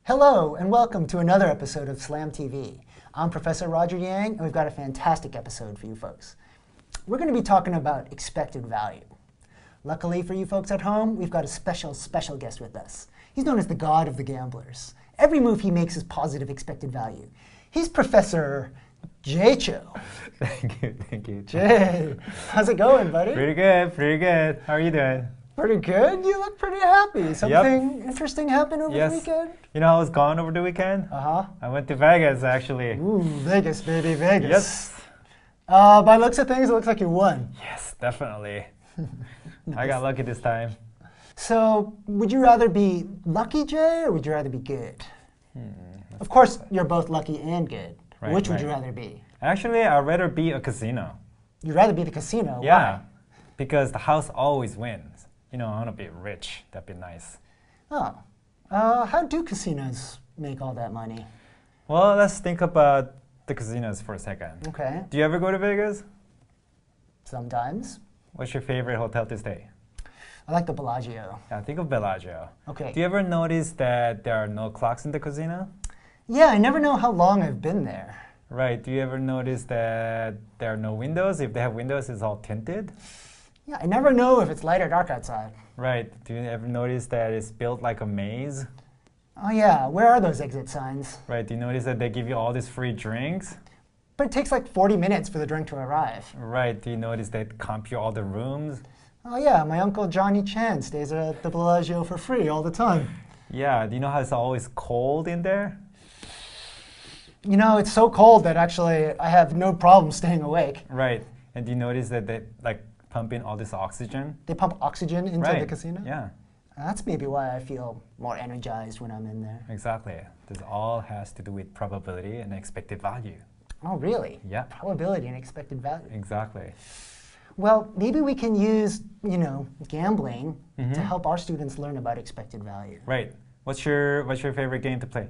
Hello, and welcome to another episode of Slam TV. I'm Professor Roger Yang, and we've got a fantastic episode for you folks. We're going to be talking about expected value. Luckily for you folks at home, we've got a special guest with us. He's known as the god of the gamblers. Every move he makes is positive expected value. He's Professor Jay Cho. Thank you. Jay, how's it going, buddy? Pretty good. How are you doing? Pretty good. You look pretty happy. Something interesting happened over the weekend? You know, I was gone over the weekend. Uh-huh. I went to Vegas, actually. Ooh, Vegas, baby, Vegas. Yes. By looks of things, it looks like you won. Yes, definitely. I got lucky this time. So, would you rather be lucky, Jay, or would you rather be good? Of course, you're both lucky and good. Right, Which would you right. rather be? Actually, I'd rather be a casino. You'd rather be the casino. Yeah, Why? because the house always wins. You know, I want to be rich. That'd be nice. Oh. How do casinos make all that money? Well, let's think about the casinos for a second. Okay. Do you ever go to Vegas? Sometimes. What's your favorite hotel to stay? I like the Bellagio. Yeah, think of Bellagio. Okay. Do you ever notice that there are no clocks in the casino? Yeah, I never know how long I've been there. Right. Do you ever notice that there are no windows? If they have windows, it's all tinted? Yeah, I never know if it's light or dark outside. Right. Do you ever notice that it's built like a maze? Oh yeah, where are those exit signs? Right. Do you notice that they give you all these free drinks? But it takes like 40 minutes for the drink to arrive. Right. Do you notice they comp you all the rooms? Oh yeah, my uncle Johnny Chan stays at the Bellagio for free all the time. Yeah. Do you know how it's always cold in there? You know, it's so cold that actually I have no problem staying awake. Right. And do you notice that they like pump in all this oxygen? They pump oxygen into Right. the casino? Yeah. That's maybe why I feel more energized when I'm in there. Exactly. This all has to do with probability and expected value. Oh, really? Yeah. Probability and expected value. Exactly. Well, maybe we can use, you know, gambling to Mhm. help our students learn about expected value. Right. What's your favorite game to play?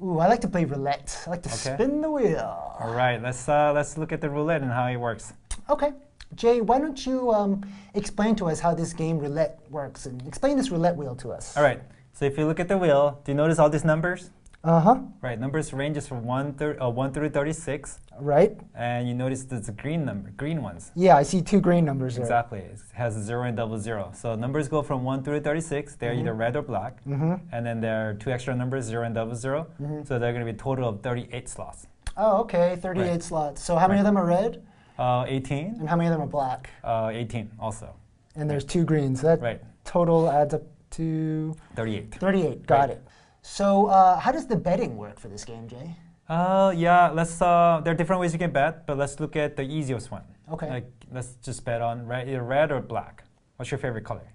Ooh, I like to play roulette. I like to Okay. spin the wheel. All right. Let's look at the roulette and how it works. Okay. Jay, why don't you explain to us how this game roulette works and explain this roulette wheel to us. All right. So if you look at the wheel, do you notice all these numbers? Uh-huh. Right. Numbers ranges from 1 through 36, Right? and you notice there's a green ones. Yeah, I see two green numbers there. Exactly. It has a 0 and 00. So numbers go from 1 through 36. They're either red or black. Mm-hmm. And then there are two extra numbers, 0 and 00. Mhm. So they're going to be a total of 38 slots. Oh, okay, 38 Right. slots. So how many of them are red 18, and how many of them are black? 18 also. And there's two greens. That Right. total adds up to 38. 38. Got Right. it. So how does the betting work for this game, Jay? Yeah, there are different ways you can bet, but let's look at the easiest one. Okay. Like, let's just bet on either red or black. What's your favorite color?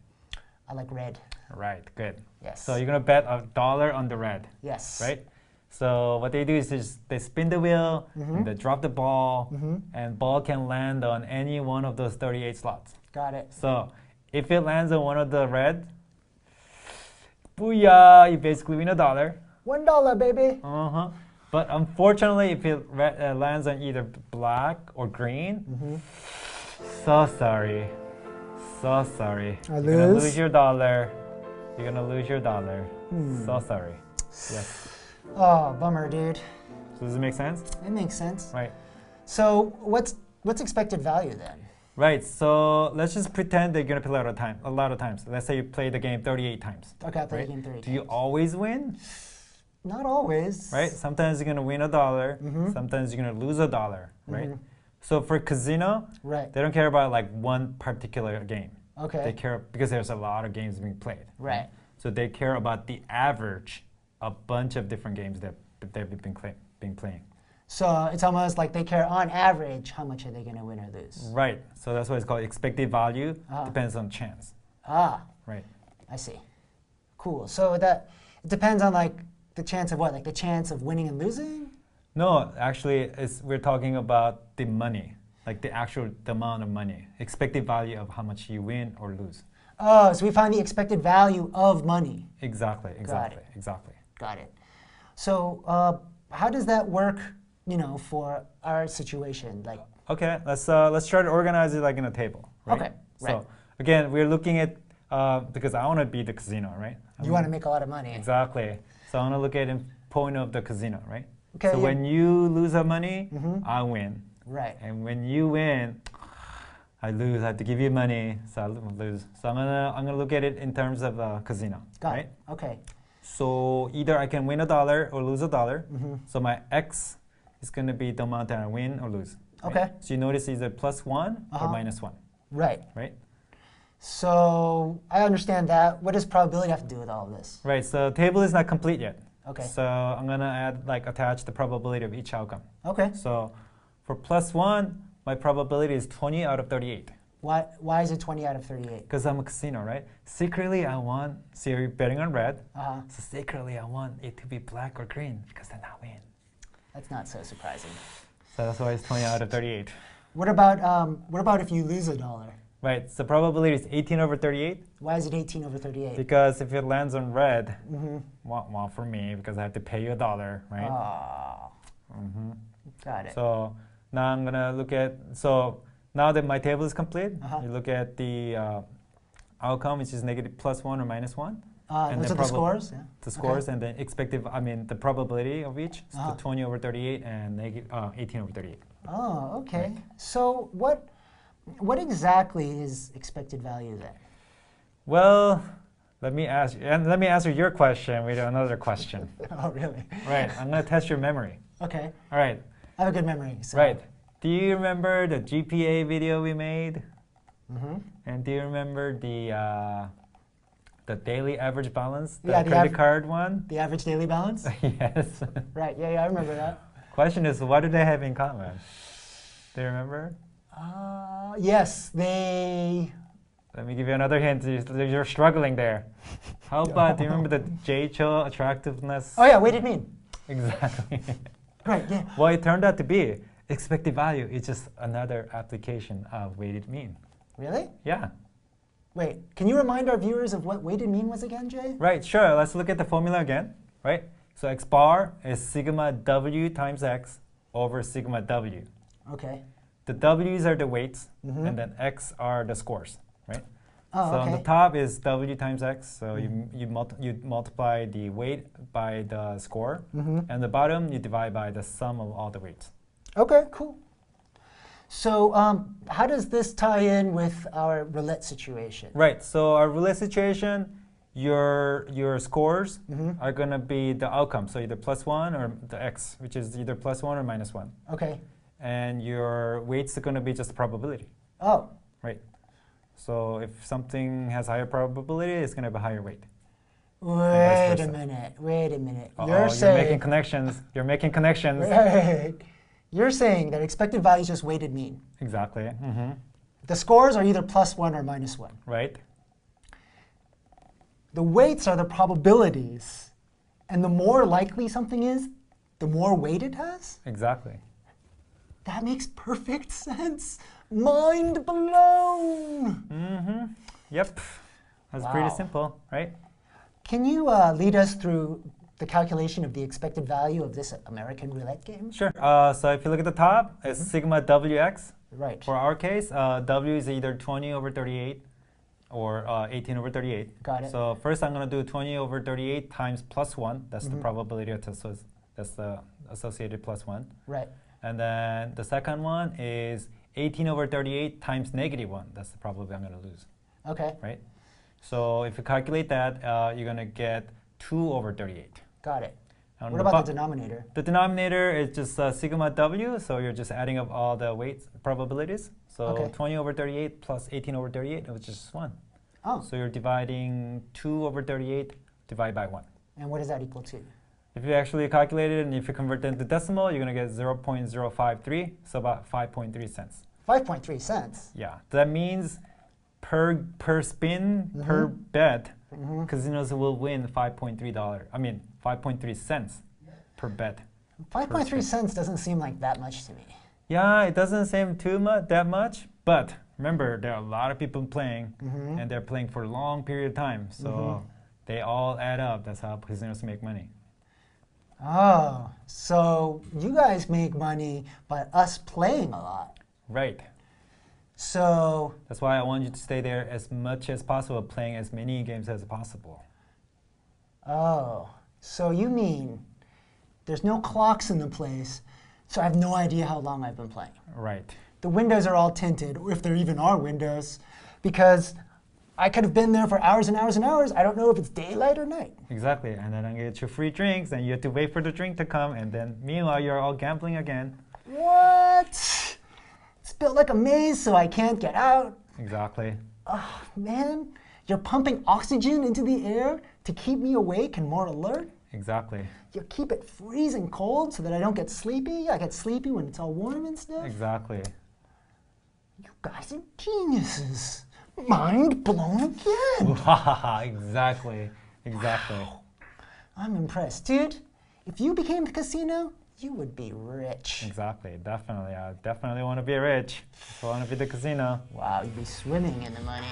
I like red. Right, good. Yes. So you're gonna bet $1 on the red, Yes. right? So what they do is they spin the wheel, Mhm. and they drop the ball, Mhm. and ball can land on any one of those 38 slots. Got it. So if it lands on one of the red, booyah, you basically win $1. $1, baby. Uh-huh. But unfortunately, if it lands on either black or green, Mhm. so sorry. So sorry. I You're gonna lose? lose your $1. You're gonna lose your $1. Hmm. So sorry. Yes. Oh, bummer, dude. So does it make sense? It makes sense. Right. So what's expected value then? Right. So let's just pretend that you're gonna play a lot of times. Let's say you play the game 38 times. Okay, I play Right? the game 30 Do you times. always win? Not always. Right. Sometimes you're gonna win $1. Mhm. Sometimes you're gonna lose $1. Right. Mhm. So for casino, Right. they don't care about like one particular game. Okay. They care because there's a lot of games being played. Right. So they care about the average, a bunch of different games that they've been playing. So it's almost like they care on average how much are they going to win or lose. Right. So that's why it's called expected value. Uh-huh. Depends on chance. Ah, Right. I see. Cool. So that it depends on like the chance of what? Like the chance of winning and losing? No, actually, we're talking about the money, like the amount of money, expected value of how much you win or lose. Oh, so we find the expected value of money. Exactly. it. Exactly. Got it. So how does that work, you know, for our situation? Like, Okay. Let's try to organize it like in a table. Right? Okay, So right. again, we're looking at because I want to be the casino, right? You want to make a lot of money. Exactly. So I want to look at in point of the casino, right? Okay, So yeah. when you lose that money, Mhm. I win. Right. And when you win, I lose. I have to give you money, so I lose. So I'm gonna look at it in terms of casino, Got right? it. Okay. So either I can win $1 or lose $1. Mhm. So my X is gonna be the amount that I win or lose. right? Okay. So you notice either +1 Uh-huh. or -1, Right. right? So I understand that. What does probability have to do with all of this? Right. So table is not complete yet. Okay. So I'm gonna attach the probability of each outcome. Okay. So for +1, my probability is 20 out of 38. Why is it 20 out of 38? Because I'm a casino, right? Secretly, I want, so you're betting on red. Uh-huh. So secretly, I want it to be black or green because then I win. That's not so surprising. So that's why it's 20 out of 38. What about if you lose $1? Right. So probability is 18 over 38 Why is it 18 over 38? because if it lands on red, Mm-hmm. well, for me, because I have to pay you $1, right? Oh, hmm got it. So now I'm gonna look at, so now that my table is complete, Uh-huh. you look at the outcome, which is negative +1 or -1. and Those then are the scores? Yeah. The scores and the the probability of each. So Uh-huh. 20 over 38 and 18 over 38. Oh, okay. Right. So what exactly is expected value then? Well, let me answer your question with another question. Oh, really? Right. I'm gonna test your memory. Okay. All right. I have a good memory. So. Right. Do you remember the GPA video we made? Mm-hmm. And do you remember the daily average balance, the Yeah, the credit card one? The average daily balance? Yes. Right. Yeah, I remember that. Question is, what do they have in common? Do you remember? Yes, they. Let me give you another hint. You're struggling there. How about, do you remember the J-Cho attractiveness? Oh yeah, weighted mean. Exactly. Right. Yeah. Well, it turned out to be expected value is just another application of weighted mean. Really? Yeah. Wait. Can you remind our viewers of what weighted mean was again, Jay? Right, sure. Let's look at the formula again, right? So x bar is sigma w times x over sigma w. Okay. The w's are the weights, Mhm. and then x are the scores, right? Oh, so okay. on the top is w times x, so you multiply the weight by the score, Mm-hmm. and the bottom you divide by the sum of all the weights. Okay. Cool. So, how does this tie in with our roulette situation? Right. So our roulette situation, your scores Mhm. are gonna be the outcome, so either +1 or the x, which is either +1 or -1, Okay. and your weights are gonna be just probability. Oh. Right. So if something has higher probability, it's going to have a higher weight. Wait a versa. minute. Wait a minute. Uh-oh, You're you're saying. making connections. You're making connections. Wait. You're saying that expected value is just weighted mean. Exactly. Mm-hmm. The scores are either +1 or -1. Right. The weights are the probabilities, and the more likely something is, the more weight it has. Exactly. That makes perfect sense. Mind blown. Mm-hmm. Yep. That's Wow. pretty simple, right? Can you lead us through the calculation of the expected value of this American roulette game? Sure. So if you look at the top, it's sigma wx. Right. For our case, w is either 20 over 38 or 18 over 38. Got it. So first I'm going to do 20 over 38 times +1. That's the Mhm. probability of that's the associated +1. Right. And then the second one is 18 over 38 times -1. That's the probability I'm going to lose, Okay. right? So if you calculate that, you're going to get 2 over 38. Got it. On What about the denominator? The denominator is just sigma w, so you're just adding up all the weights probabilities. So Okay. 20 over 38 plus 18 over 38, which is 1. Oh. So you're dividing 2 over 38 divided by 1. And what does that equal to? If you actually calculate it and if you convert it into decimal, you're going to get 0.053, so about 5.3 cents. 5.3 cents. Yeah, that means per spin, per Mhm. bet, Mhm. casinos will win $5.3 cents per bet. 5.3 cents doesn't seem like that much to me. Yeah, it doesn't seem that much, but remember, there are a lot of people playing, Mhm. and they're playing for a long period of time, so Mhm. they all add up. That's how casinos make money. Oh, so you guys make money by us playing a lot. Right. So, That's why I want you to stay there as much as possible, playing as many games as possible. oh, so you mean there's no clocks in the place, so I have no idea how long I've been playing. Right. The windows are all tinted, or if there even are windows, because I could have been there for hours and hours and hours. I don't know if it's daylight or night. Exactly. And then I get you free drinks, and you have to wait for the drink to come, and then meanwhile you're all gambling again. What? It's built like a maze, so I can't get out. Exactly. Oh, man, you're pumping oxygen into the air to keep me awake and more alert. Exactly. You keep it freezing cold so that I don't get sleepy. I get sleepy when it's all warm and stuff. Exactly. You guys are geniuses. Mind blown again. Exactly. Exactly. I'm impressed. Dude, if you became the casino, you would be rich. Exactly. Definitely. I definitely want to be rich. I want to be the casino. Wow, you'd be swimming in the money.